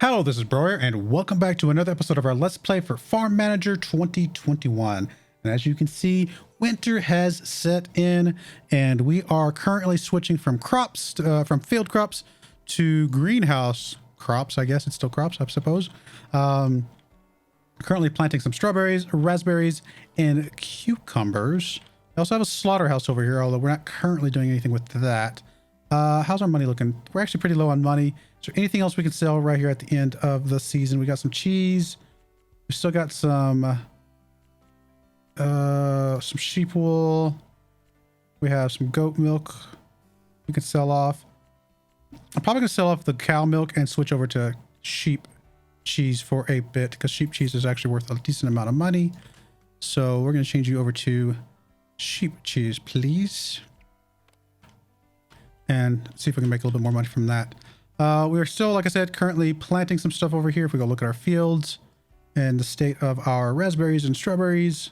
Hello, this is Broyar, and welcome back to another episode of our Let's Play for Farm Manager 2021. And as you can see, winter has set in, and we are currently switching from crops, from field crops to greenhouse crops. I guess it's still crops, I suppose. Currently planting some strawberries, raspberries, and cucumbers. I also have a slaughterhouse over here, although we're not currently doing anything with that. How's our money looking? We're actually pretty low on money. Is there anything else we can sell right here at the end of the season? We got some cheese. We still got some sheep wool. We have some goat milk we can sell off. I'm probably going to sell off the cow milk and switch over to sheep cheese for a bit, because sheep cheese is actually worth a decent amount of money. So we're going to change you over to sheep cheese, please. And see if we can make a little bit more money from that. We're still, like I said, currently planting some stuff over here. If we go look at our fields and the state of our raspberries and strawberries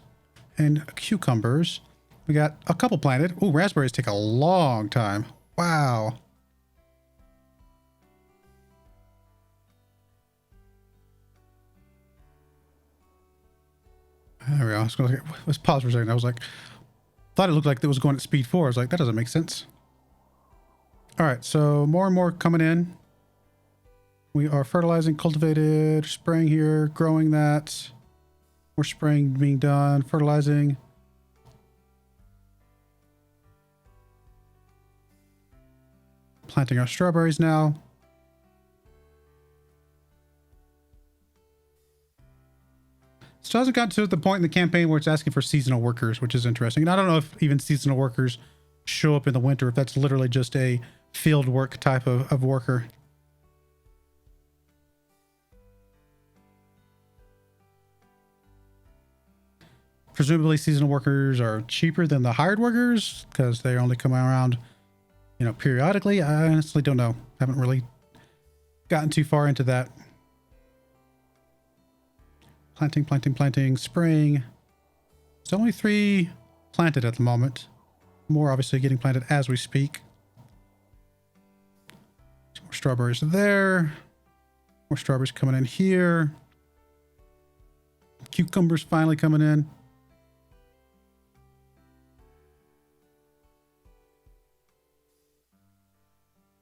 and cucumbers, we got a couple planted. Ooh, raspberries take a long time. Wow. There we go. Let's pause for a second. I was like, thought it looked like it was going at speed 4. I was like, that doesn't make sense. All right, so more and more coming in. We are fertilizing, cultivated, spraying here, growing that. More spraying being done, fertilizing. Planting our strawberries now. Still hasn't gotten to the point in the campaign where it's asking for seasonal workers, which is interesting. And I don't know if even seasonal workers show up in the winter, if that's literally just a field work type of worker. Presumably seasonal workers are cheaper than the hired workers because they only come around, you know, periodically. I honestly don't know. Haven't really gotten too far into that. Planting, spraying. There's only 3 planted at the moment. More obviously getting planted as we speak. Some more strawberries there. More strawberries coming in here. Cucumbers finally coming in.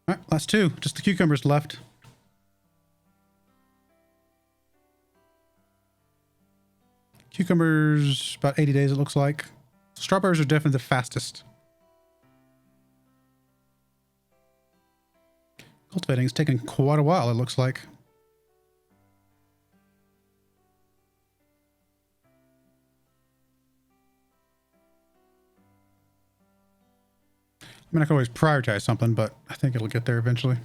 All right, last 2. Just the cucumbers left. Cucumbers, about 80 days it looks like. Strawberries are definitely the fastest. Cultivating is taking quite a while, it looks like. I mean, I can always prioritize something, but I think it'll get there eventually.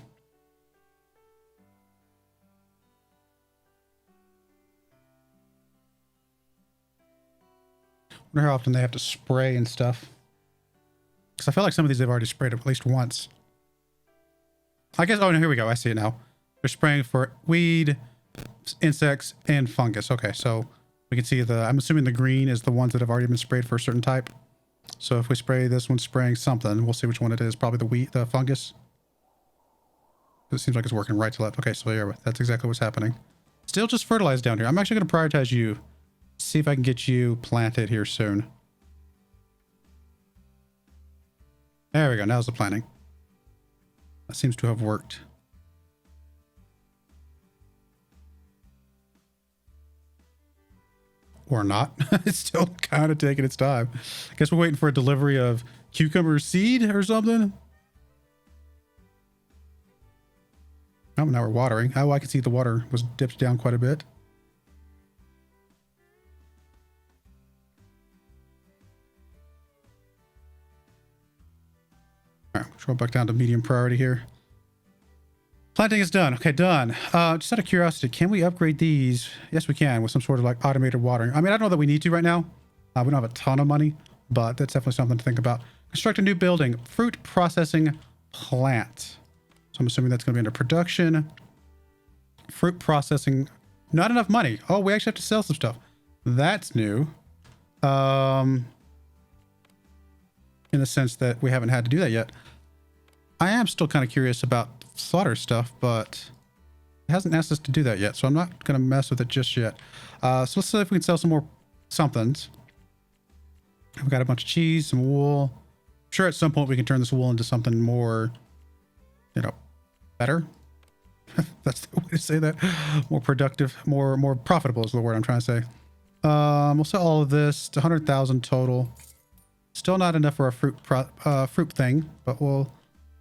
I wonder how often they have to spray and stuff. Because I feel like some of these they've already sprayed at least once. I guess, oh no, here we go. I see it now. They're spraying for weed, insects, and fungus. Okay, so we can see I'm assuming the green is the ones that have already been sprayed for a certain type. So if we spray this one spraying something, we'll see which one it is. Probably the fungus. It seems like it's working right to left. Okay, so yeah, that's exactly what's happening. Still just fertilized down here. I'm actually going to prioritize you. See if I can get you planted here soon. There we go. Now's the planting. That seems to have worked. Or not. It's still kind of taking its time. I guess we're waiting for a delivery of cucumber seed or something. Oh, now we're watering. Oh, I can see the water was dipped down quite a bit. All right, scroll back down to medium priority here. Planting is done. Okay, done. Just out of curiosity, can we upgrade these? Yes, we can, with some sort of like automated watering. I mean, I don't know that we need to right now. We don't have a ton of money, but that's definitely something to think about. Construct a new building. Fruit processing plant. So I'm assuming that's going to be under production. Fruit processing. Not enough money. Oh, we actually have to sell some stuff. That's new. In the sense that we haven't had to do that yet. I am still kind of curious about slaughter stuff, but It hasn't asked us to do that yet, so I'm not going to mess with it just yet. So let's see if we can sell some more somethings. We've got a bunch of cheese, some wool. I'm sure at some point we can turn this wool into something more, you know, better. That's the way to say that. More productive, more profitable is the word I'm trying to say. We'll sell all of this. It's 100,000 total. Still not enough for a fruit thing, but we'll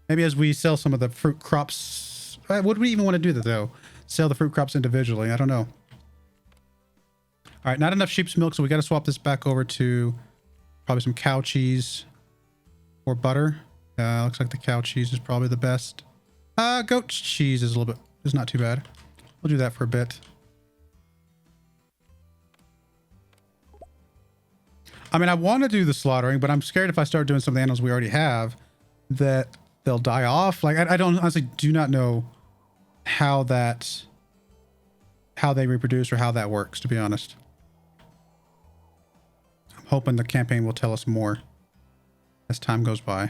maybe as we sell some of the fruit crops. Would we even want to do that though? Sell the fruit crops individually? I don't know. All right, not enough sheep's milk, so we got to swap this back over to probably some cow cheese or butter. Looks like the cow cheese is probably the best. Goat cheese is not too bad. We'll do that for a bit. I mean, I want to do the slaughtering, but I'm scared if I start doing some of the animals we already have that they'll die off. Like, I don't honestly do not know how they reproduce or how that works, to be honest. I'm hoping the campaign will tell us more as time goes by.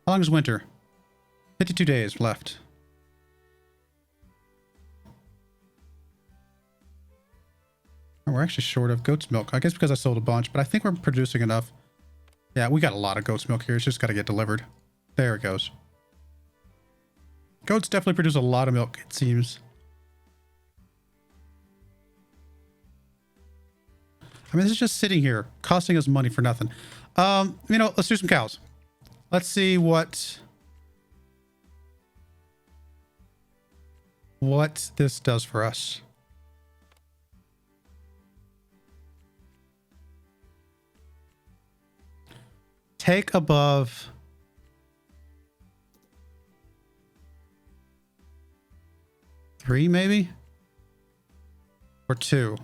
How long is winter? 52 days left. We're actually short of goat's milk. I guess because I sold a bunch, but I think we're producing enough. Yeah, we got a lot of goat's milk here. It's just got to get delivered. There it goes. Goats definitely produce a lot of milk, it seems. I mean, this is just sitting here, costing us money for nothing. You know, let's do some cows. Let's see what this does for us. Take above 3, maybe? Or 2.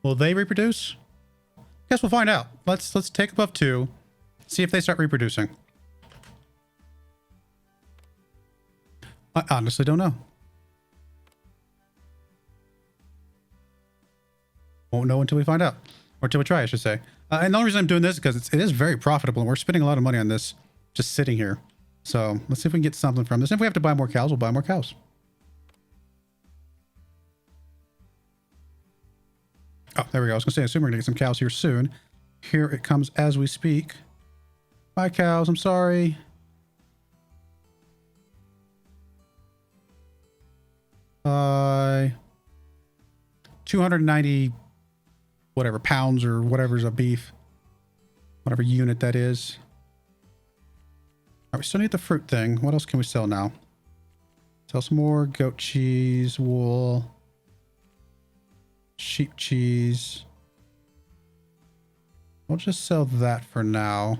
Will they reproduce? Guess we'll find out. Let's take above 2. See if they start reproducing. I honestly don't know. Won't know until we find out. Or until we try, I should say. And the only reason I'm doing this is because it is very profitable and we're spending a lot of money on this just sitting here. So let's see if we can get something from this. And if we have to buy more cows, we'll buy more cows. Oh, there we go. I was going to say, I assume we're going to get some cows here soon. Here it comes as we speak. Bye, cows. I'm sorry. Bye. 290 whatever pounds or whatever's of beef. Whatever unit that is. All right, we still need the fruit thing. What else can we sell now? Sell some more goat cheese, wool, sheep cheese. We'll just sell that for now.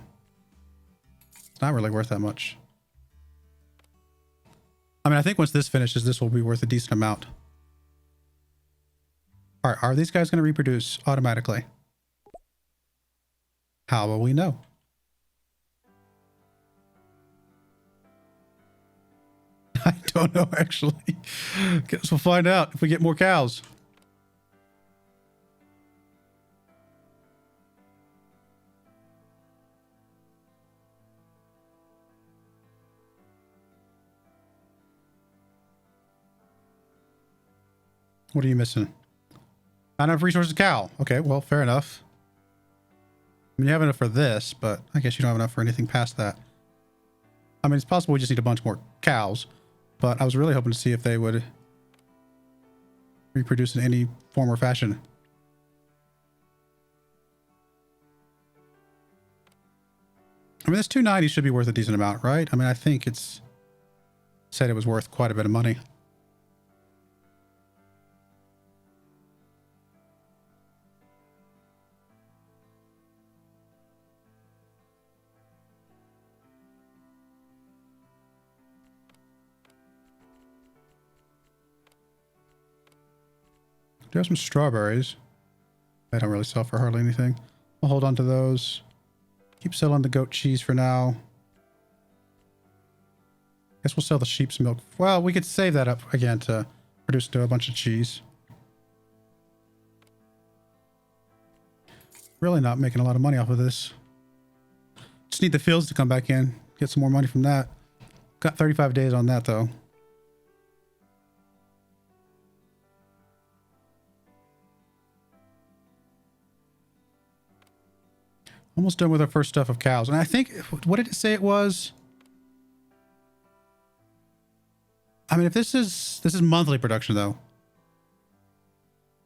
It's not really worth that much. I mean, I think once this finishes, this will be worth a decent amount. All right, are these guys going to reproduce automatically? How will we know? I don't know, actually. Guess we'll find out if we get more cows. What are you missing? Not enough resources, cow. Okay, well, fair enough. I mean, you have enough for this, but I guess you don't have enough for anything past that. I mean, it's possible we just need a bunch more cows, but I was really hoping to see if they would reproduce in any form or fashion. I mean, this 290 should be worth a decent amount, right? I mean, I think it's said it was worth quite a bit of money. Do have some strawberries. They don't really sell for hardly anything. We'll hold on to those. Keep selling the goat cheese for now. Guess we'll sell the sheep's milk. Well, we could save that up again to produce a bunch of cheese. Really not making a lot of money off of this. Just need the fields to come back in. Get some more money from that. Got 35 days on that though. Almost done with our first stuff of cows. And I think, what did it say it was? I mean, if this is monthly production though.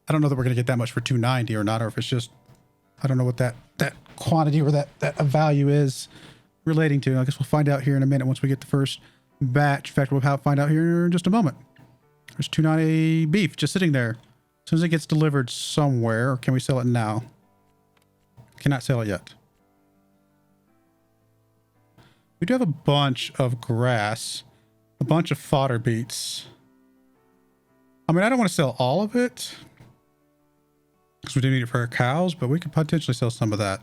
I don't know that we're going to get that much for 290 or not, or if it's just, I don't know what that quantity or that value is relating to. I guess we'll find out here in a minute once we get the first batch. In fact, we'll find out here in just a moment. There's 290 beef just sitting there. As soon as it gets delivered somewhere, or can we sell it now? Cannot sell it yet. We do have a bunch of grass, a bunch of fodder beets. I mean, I don't want to sell all of it because we do need it for our cows, but we could potentially sell some of that.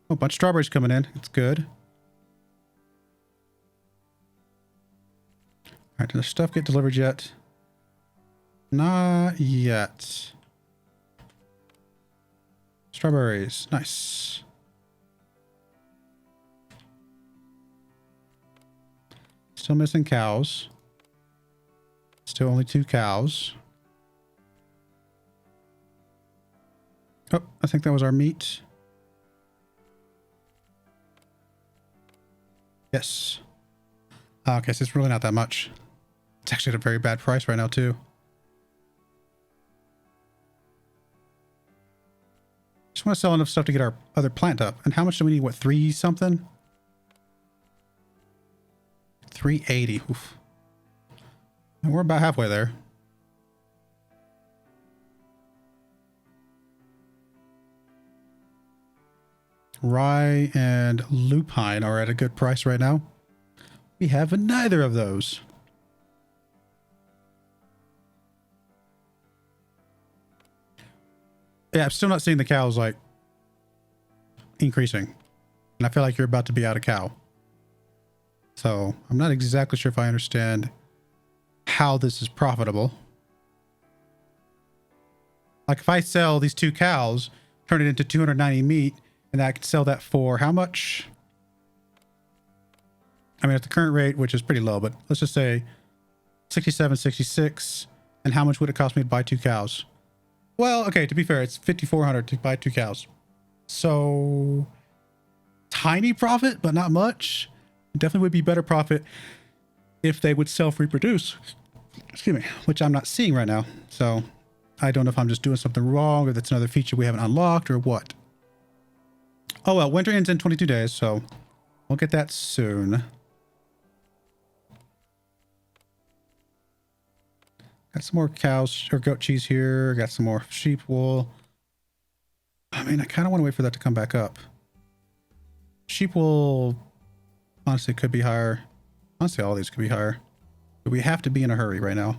Oh, a bunch of strawberries coming in. It's good. All right, did the stuff get delivered yet? Not yet. Strawberries. Nice. Still missing cows. Still only 2 cows. Oh, I think that was our meat. Yes. Okay, so it's really not that much. It's actually at a very bad price right now, too. Just want to sell enough stuff to get our other plant up. And how much do we need? What, 3 something? 380. Oof. And we're about halfway there. Rye and lupine are at a good price right now. We have neither of those. Yeah, I'm still not seeing the cows like increasing. And I feel like you're about to be out of cow. So I'm not exactly sure if I understand how this is profitable. Like if I sell these 2 cows, turn it into 290 meat, and I can sell that for how much? I mean, at the current rate, which is pretty low, but let's just say 67, 66. And how much would it cost me to buy 2 cows? Well, okay, to be fair, it's 5,400 to buy 2 cows. So tiny profit, but not much. Definitely would be better profit if they would self-reproduce. Excuse me, which I'm not seeing right now. So I don't know if I'm just doing something wrong or that's another feature we haven't unlocked or what. Oh well, winter ends in 22 days, so we'll get that soon. Got some more cows or goat cheese here. Got some more sheep wool. I mean, I kind of want to wait for that to come back up. Sheep wool honestly could be higher. Honestly, all these could be higher. But we have to be in a hurry right now.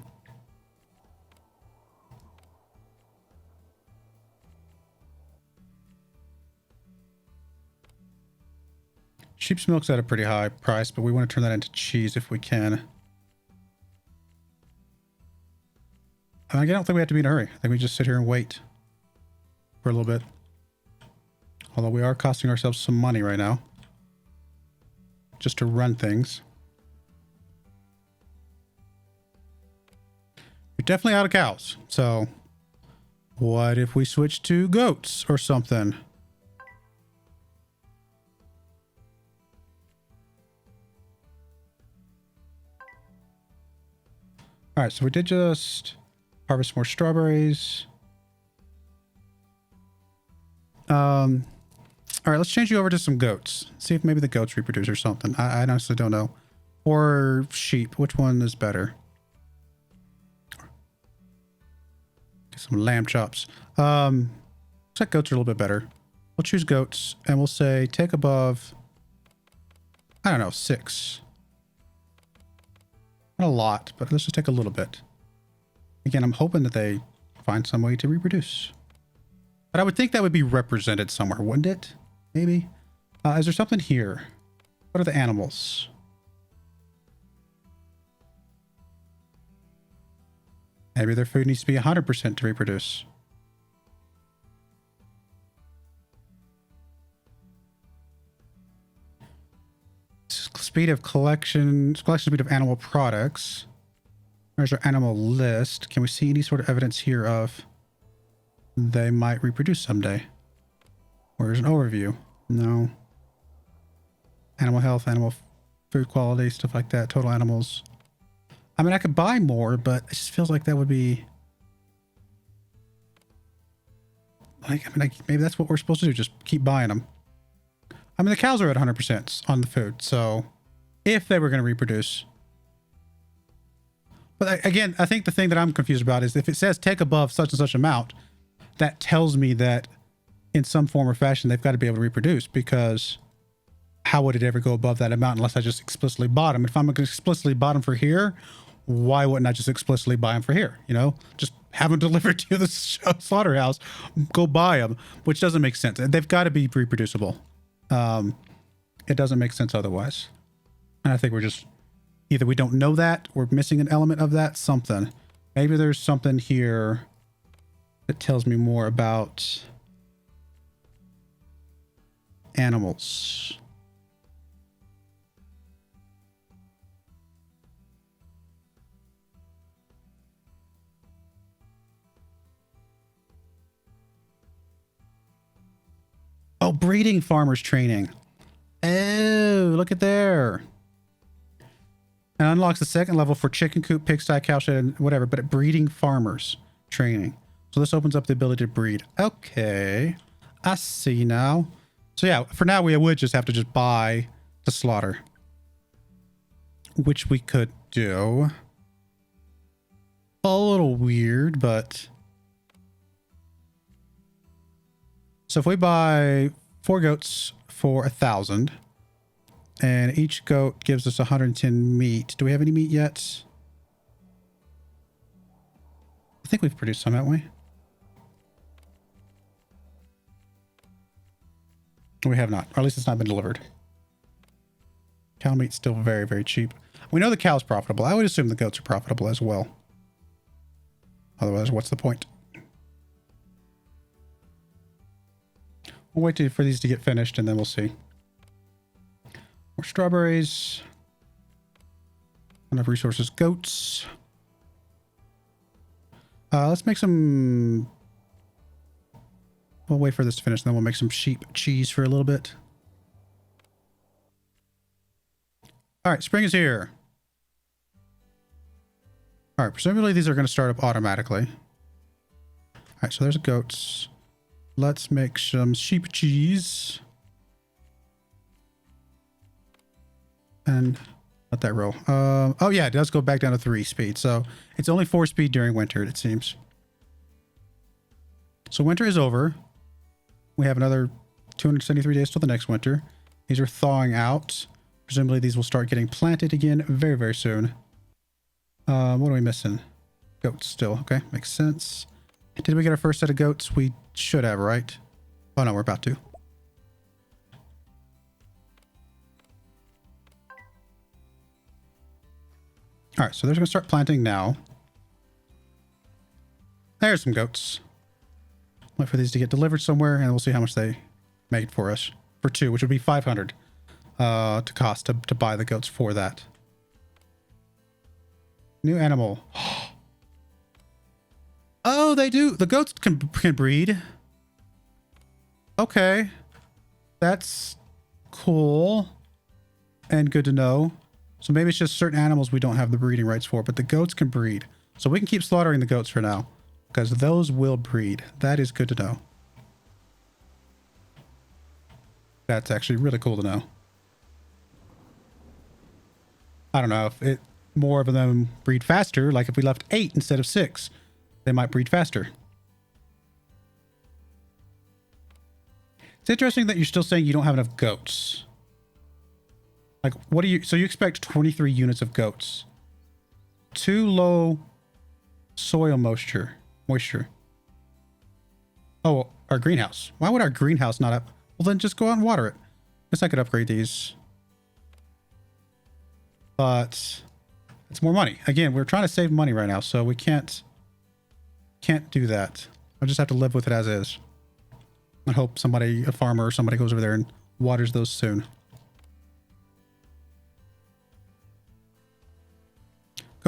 Sheep's milk's at a pretty high price, but we want to turn that into cheese if we can. I don't think we have to be in a hurry. I think we just sit here and wait for a little bit. Although we are costing ourselves some money right now. Just to run things. We're definitely out of cows. So what if we switch to goats or something? All right, so we did just harvest more strawberries. All right, let's change you over to some goats. See if maybe the goats reproduce or something. I honestly don't know. Or sheep. Which one is better? Get some lamb chops. Looks like goats are a little bit better. We'll choose goats and we'll say take above, I don't know, 6. Not a lot, but let's just take a little bit. Again, I'm hoping that they find some way to reproduce. But I would think that would be represented somewhere, wouldn't it? Maybe. Is there something here? What are the animals? Maybe their food needs to be 100% to reproduce. speed of collection speed of animal products. There's our animal list. Can we see any sort of evidence here of they might reproduce someday? Where's an overview? No. Animal health, animal food quality, stuff like that. Total animals. I mean, I could buy more, but it just feels like that would be like, I mean, maybe that's what we're supposed to do. Just keep buying them. I mean, the cows are at 100% on the food. So if they were going to reproduce. But again, I think the thing that I'm confused about is if it says take above such and such amount, that tells me that in some form or fashion, they've got to be able to reproduce, because how would it ever go above that amount unless I just explicitly bought them? If I'm going to explicitly buy them for here, why wouldn't I just explicitly buy them for here? You know, just have them delivered to the slaughterhouse, go buy them, which doesn't make sense. They've got to be reproducible. It doesn't make sense otherwise. And I think we're just, either we don't know that, we're missing an element of that, something. Maybe there's something here that tells me more about animals. Oh, breeding farmers training. Oh, look at there. It unlocks the second level for chicken coop, pigsty, cowshed, and whatever, but at breeding farmers training. So this opens up the ability to breed. Okay. I see now. So yeah, for now we would just have to just buy to slaughter, which we could do. A little weird, but so if we buy 4 goats for 1,000, and each goat gives us 110 meat. Do we have any meat yet? I think we've produced some, haven't we? We have not, or at least it's not been delivered. Cow meat's still very, very cheap. We know the cow's profitable. I would assume the goats are profitable as well. Otherwise, what's the point? We'll wait for these to get finished and then we'll see. More strawberries. Enough resources. Goats. Let's make some... We'll wait for this to finish, and then we'll make some sheep cheese for a little bit. All right, spring is here. All right, presumably these are going to start up automatically. All right, so there's goats. Let's make some sheep cheese. And let that roll. Oh yeah, it does go back down to 3 speed. So it's only 4 speed during winter, it seems. So winter is over. We have another 273 days till the next winter. These are thawing out. Presumably these will start getting planted again very, very soon. What are we missing? Goats still. Okay, makes sense. Did we get our first set of goats? We should have, right? Oh no, we're about to. All right, so they're going to start planting now. There's some goats. Wait for these to get delivered somewhere, and we'll see how much they made for us. For 2, which would be 500 to cost to buy the goats for that. New animal. Oh, they do. The goats can breed. Okay. That's cool and good to know. So maybe it's just certain animals we don't have the breeding rights for, but the goats can breed. So we can keep slaughtering the goats for now, because those will breed. That is good to know. That's actually really cool to know. I don't know if more of them breed faster, like if we left 8 instead of 6, they might breed faster. It's interesting that you're still saying you don't have enough goats. Like, what do you... So you expect 23 units of goats. 2 low soil moisture. Oh, our greenhouse. Why would our greenhouse not up? Well, then just go out and water it. Guess I could upgrade these. But it's more money. Again, we're trying to save money right now, so we can't do that. I'll just have to live with it as is. I hope somebody, a farmer or somebody, goes over there and waters those soon.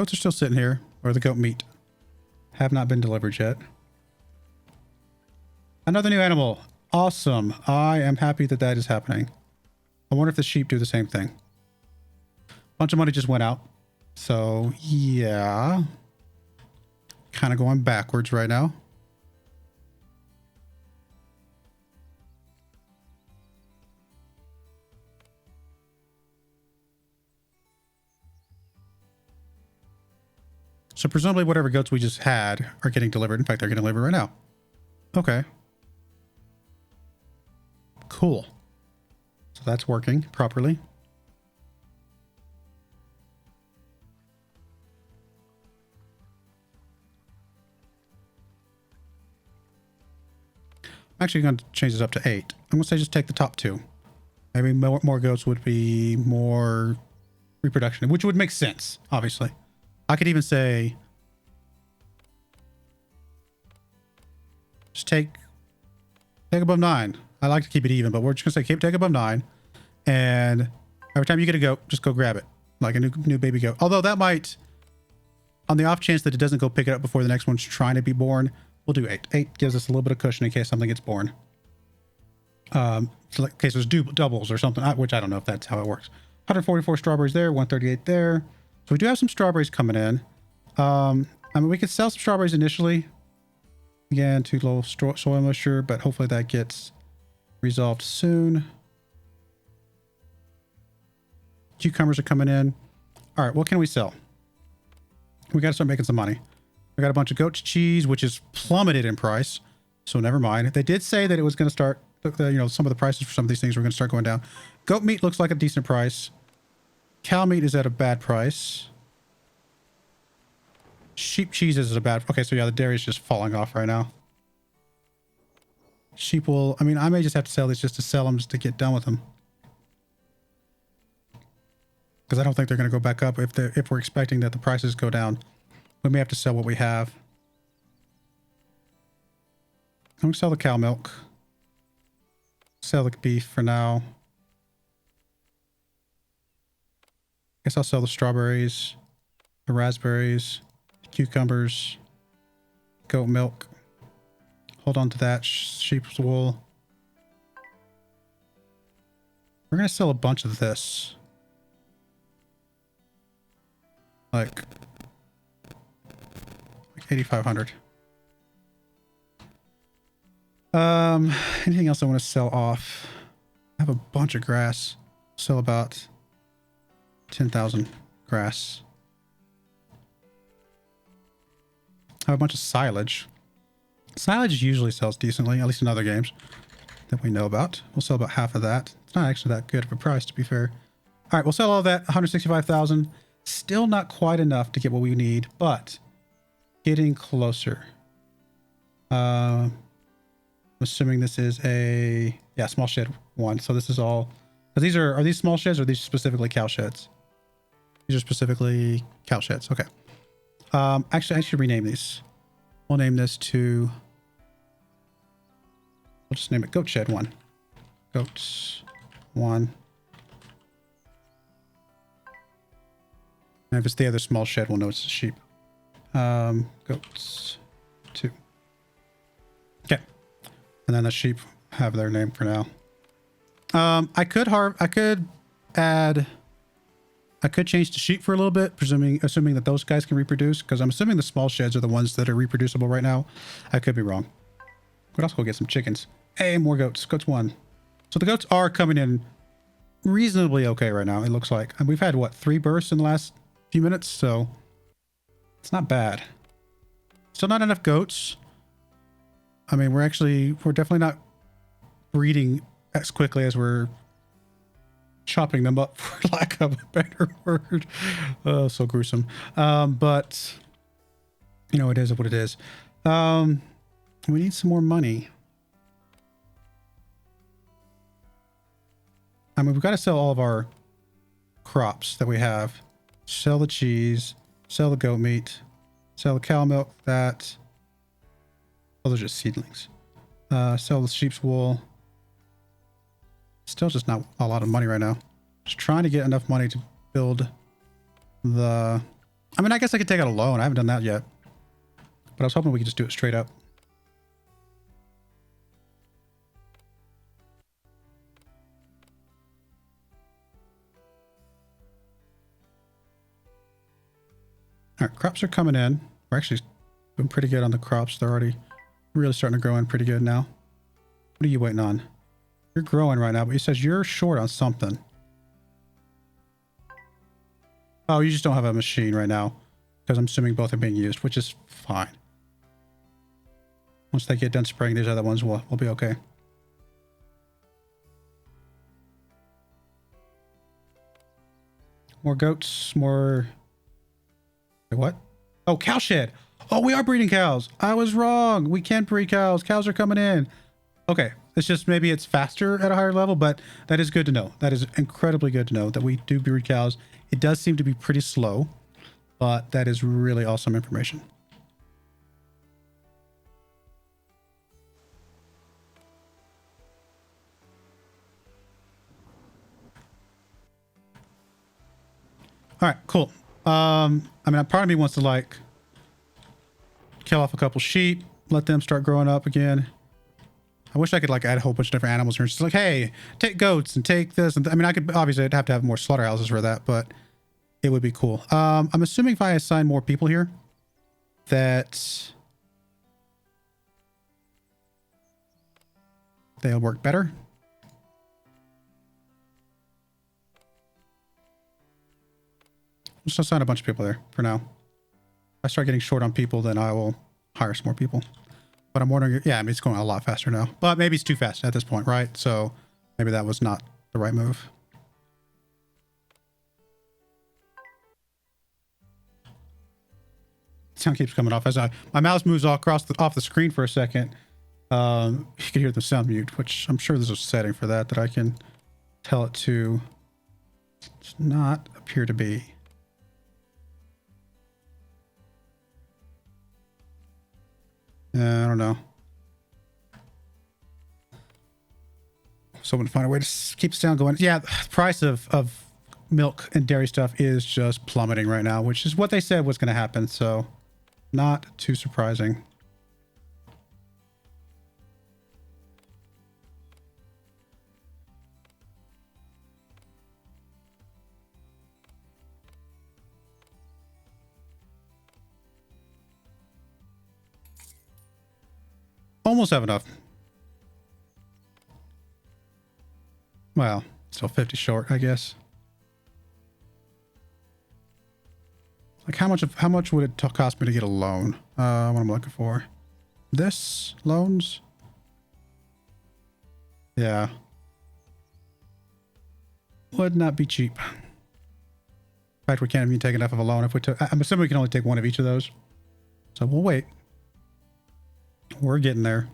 Goats are still sitting here, or the goat meat. Have not been delivered yet. Another new animal. Awesome. I am happy that that is happening. I wonder if the sheep do the same thing. Bunch of money just went out. So, yeah. Kind of going backwards right now. So presumably whatever goats we just had are getting delivered. In fact, they're getting delivered right now. Okay. Cool. So that's working properly. I'm actually going to change this up to 8. I'm going to say just take the top 2. Maybe more goats would be more reproduction, which would make sense, obviously. I could even say just take above 9. I like to keep it even, but we're just gonna say take above 9, and every time you get a goat, just go grab it like a new baby goat. Although that might, on the off chance that it doesn't go pick it up before the next one's trying to be born, we'll do 8. 8 gives us a little bit of cushion in case something gets born. So like in case there's doubles or something, which I don't know if that's how it works. 144 strawberries there, 138 there. So we do have some strawberries coming in. I mean, we could sell some strawberries initially. Again, too low soil moisture, but hopefully that gets resolved soon. Cucumbers are coming in. All right, what can we sell? We got to start making some money. We got a bunch of goat cheese, which is plummeted in price. So never mind. They did say that it was going to start, you know, some of the prices for some of these things were going to start going down. Goat meat looks like a decent price. Cow meat is at a bad price. Sheep cheese is at a bad... Okay, so yeah, the dairy is just falling off right now. Sheep wool... I mean, I may just have to sell these just to sell them, just to get done with them. Because I don't think they're going to go back up if we're expecting that the prices go down. We may have to sell what we have. I'm going to sell the cow milk. Sell the beef for now. Guess I'll sell the strawberries, the raspberries, the cucumbers, goat milk. Hold on to that. Sheep's wool. We're going to sell a bunch of this. Like 8,500. Anything else I want to sell off? I have a bunch of grass. Sell about 10,000 grass. I have a bunch of silage. Silage usually sells decently, at least in other games that we know about. We'll sell about half of that. It's not actually that good of a price, to be fair. All right, we'll sell all that. 165,000. Still not quite enough to get what we need, but getting closer. I'm assuming this is a small shed 1. So this is all. Are these small sheds or are these specifically cow sheds? These are specifically cow sheds. Okay. Actually, I should rename these. We'll name this to. We'll just name it Goat Shed 1. Goats 1. And if it's the other small shed, we'll know it's a sheep. Goats 2. Okay. And then the sheep have their name for now. I could change to sheep for a little bit, assuming that those guys can reproduce, because I'm assuming the small sheds are the ones that are reproducible right now. I could be wrong. Could also go get some chickens. Hey, more goats. Goats 1. So the goats are coming in reasonably okay right now, it looks like. And we've had, what, 3 births in the last few minutes, so it's not bad. Still not enough goats. I mean, we're definitely not breeding as quickly as we're chopping them up, for lack of a better word. So gruesome. But you know, it is what it is. We need some more money. I mean, we've got to sell all of our crops that we have. Sell the cheese, sell the goat meat, sell the cow milk, that. Oh, those are just seedlings. Sell the sheep's wool. Still just not a lot of money right now. Just trying to get enough money to build the I mean, I guess I could take out a loan. I haven't done that yet. But I was hoping we could just do it straight up. All right, crops are coming in. We're actually doing pretty good on the crops. They're already really starting to grow in pretty good now. What are you waiting on? You're growing right now, but it says you're short on something. Oh, you just don't have a machine right now. Because I'm assuming both are being used, which is fine. Once they get done spraying these other ones, we'll be okay. More goats, more... Wait, what? Oh, cow shed. Oh, we are breeding cows. I was wrong. We can't breed cows. Cows are coming in. Okay. It's just maybe it's faster at a higher level, but that is good to know. That is incredibly good to know that we do breed cows. It does seem to be pretty slow, but that is really awesome information. All right, cool. I mean, part of me wants to like kill off a couple sheep, let them start growing up again. I wish I could like add a whole bunch of different animals here. It's just like, hey, take goats and take this. And I mean, I could obviously I'd have to have more slaughterhouses for that, but it would be cool. I'm assuming if I assign more people here, that they'll work better. Just assign a bunch of people there for now. If I start getting short on people, then I will hire some more people. But I'm wondering, yeah, I mean, it's going a lot faster now. But maybe it's too fast at this point, right? So maybe that was not the right move. Sound keeps coming off as my mouse moves off the screen for a second. You can hear the sound mute, which I'm sure there's a setting for that I can tell it to. Does not appear to be. I don't know. Someone find a way to keep the sound going. Yeah, the price of milk and dairy stuff is just plummeting right now, which is what they said was going to happen. So not too surprising. Almost have enough. Well, still 50 short, I guess. Like how much would it cost me to get a loan? What I'm looking for. This loans? Yeah. Would not be cheap. In fact, we can't even take enough of a loan if we took. I'm assuming we can only take one of each of those. So we'll wait. We're getting there.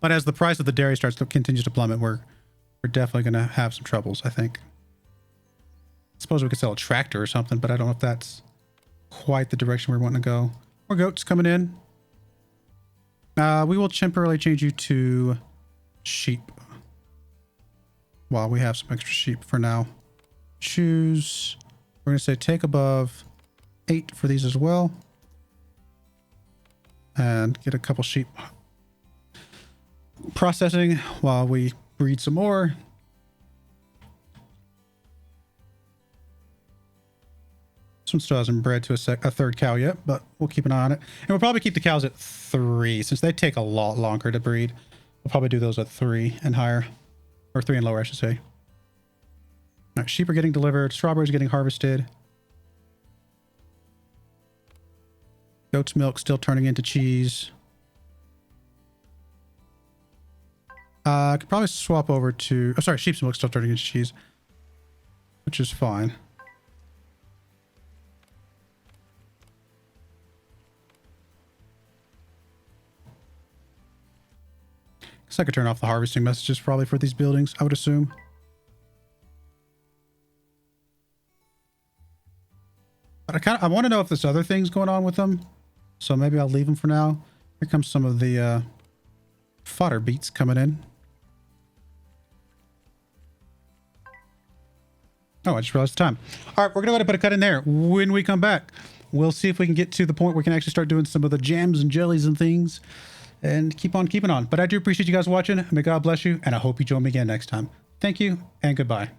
But as the price of the dairy continues to plummet, we're definitely going to have some troubles, I think. I suppose we could sell a tractor or something, but I don't know if that's quite the direction we want to go. More goats coming in. We will temporarily change you to sheep. While we have some extra sheep for now. Choose. We're going to say take above 8 for these as well. And get a couple sheep processing while we breed some more. This one still hasn't bred to a third cow yet, but we'll keep an eye on it. And we'll probably keep the cows at 3 since they take a lot longer to breed. We'll probably do those at 3 and higher. Or 3 and lower, I should say. All right, sheep are getting delivered. Strawberries are getting harvested. Goat's milk still turning into cheese. I could probably swap over to... Oh, sorry, sheep's milk still turning into cheese. Which is fine. Guess I could turn off the harvesting messages probably for these buildings, I would assume. But I want to know if there's other things going on with them. So maybe I'll leave them for now. Here comes some of the fodder beets coming in. Oh, I just realized the time. All right, we're going to go ahead and put a cut in there. When we come back, we'll see if we can get to the point where we can actually start doing some of the jams and jellies and things and keep on keeping on. But I do appreciate you guys watching. May God bless you, and I hope you join me again next time. Thank you, and goodbye.